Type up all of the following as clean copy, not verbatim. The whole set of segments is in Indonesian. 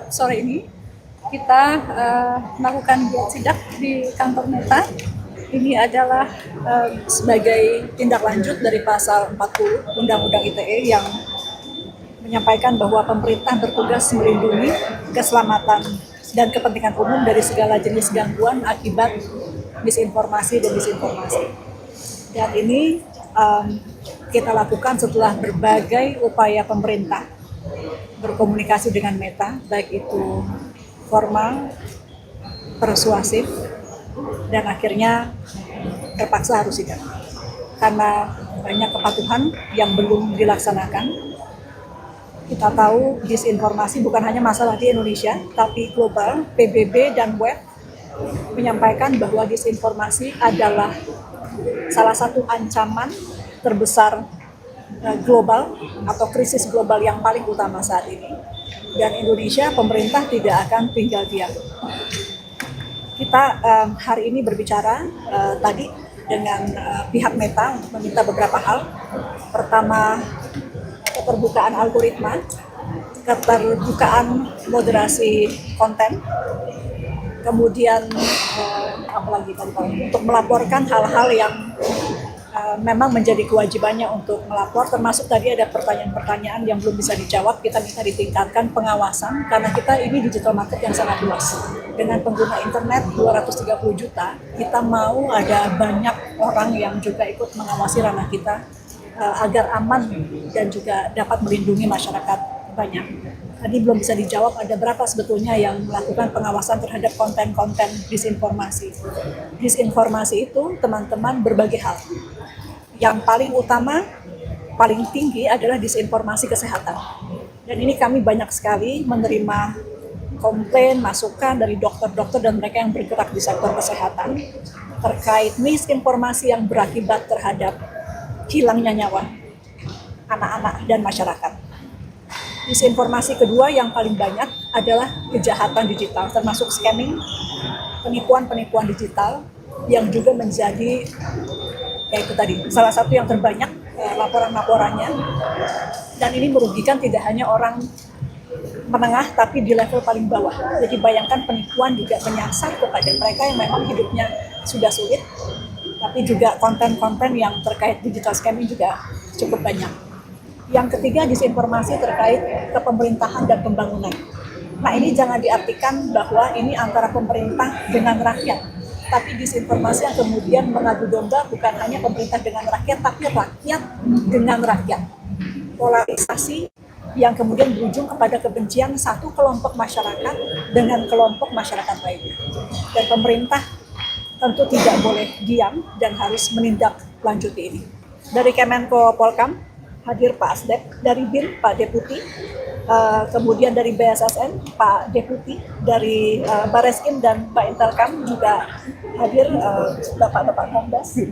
sore ini kita melakukan buat sidak di kantor Meta. Ini adalah sebagai tindak lanjut dari pasal 40 Undang-Undang ITE yang menyampaikan bahwa pemerintah bertugas melindungi keselamatan dan kepentingan umum dari segala jenis gangguan akibat misinformasi dan disinformasi. Dan ini kita lakukan setelah berbagai upaya pemerintah berkomunikasi dengan Meta, baik itu formal, persuasif, dan akhirnya terpaksa harus sidak karena banyak kepatuhan yang belum dilaksanakan. Kita tahu disinformasi bukan hanya masalah di Indonesia, tapi global. PBB dan web menyampaikan bahwa disinformasi adalah salah satu ancaman terbesar global atau krisis global yang paling utama saat ini. Dan Indonesia, pemerintah tidak akan tinggal diam. Kita hari ini berbicara tadi dengan pihak Meta untuk meminta beberapa hal. Pertama, keterbukaan algoritma, keterbukaan moderasi konten, kemudian apalagi untuk melaporkan hal-hal yang memang menjadi kewajibannya untuk melapor, termasuk tadi ada pertanyaan-pertanyaan yang belum bisa dijawab. Kita minta ditingkatkan pengawasan karena kita ini digital market yang sangat luas. Dengan pengguna internet 230 juta, kita mau ada banyak orang yang juga ikut mengawasi ranah kita agar aman dan juga dapat melindungi masyarakat banyak. Tadi belum bisa dijawab ada berapa sebetulnya yang melakukan pengawasan terhadap konten-konten disinformasi. Disinformasi itu teman-teman berbagai hal. Yang paling utama, paling tinggi adalah disinformasi kesehatan. Dan ini kami banyak sekali menerima komplain, masukan dari dokter-dokter dan mereka yang bergerak di sektor kesehatan terkait misinformasi yang berakibat terhadap hilangnya nyawa anak-anak dan masyarakat. Disinformasi kedua yang paling banyak adalah kejahatan digital, termasuk scamming, penipuan-penipuan digital yang juga menjadi yaitu tadi salah satu yang terbanyak laporan-laporannya, dan ini merugikan tidak hanya orang menengah tapi di level paling bawah. Jadi bayangkan penipuan juga menyasar kepada mereka yang memang hidupnya sudah sulit, tapi juga konten-konten yang terkait digital scamming juga cukup banyak. Yang ketiga, disinformasi terkait kepemerintahan dan pembangunan. Nah, ini jangan diartikan bahwa ini antara pemerintah dengan rakyat, tapi disinformasi yang kemudian mengadu domba bukan hanya pemerintah dengan rakyat, tapi rakyat dengan rakyat. Polarisasi yang kemudian berujung kepada kebencian satu kelompok masyarakat dengan kelompok masyarakat lainnya. Dan pemerintah tentu tidak boleh diam dan harus menindaklanjuti ini. Dari Kemenko Polkam hadir Pak Asdep, dari BIN Pak Deputi, kemudian dari BSSN Pak Deputi, dari Bareskrim dan Pak Intelkam juga hadir Bapak-Bapak Kombes,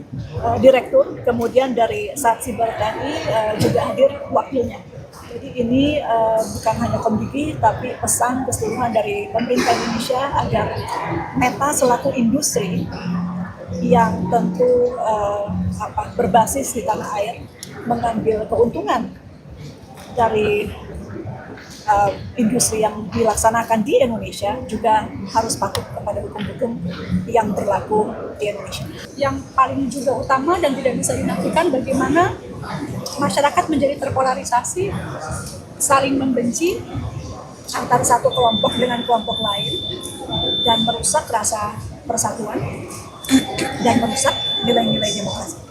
Direktur, kemudian dari Satsiber TNI juga hadir wakilnya. Jadi ini bukan hanya Komdigi, tapi pesan keseluruhan dari pemerintah Indonesia agar Meta selaku industri yang tentu berbasis di tanah air mengambil keuntungan dari industri yang dilaksanakan di Indonesia juga harus patuh kepada hukum-hukum yang berlaku di Indonesia. Yang paling juga utama dan tidak bisa dinafikan bagaimana masyarakat menjadi terpolarisasi, saling membenci antara satu kelompok dengan kelompok lain, dan merusak rasa persatuan dan merusak nilai-nilai demokrasi.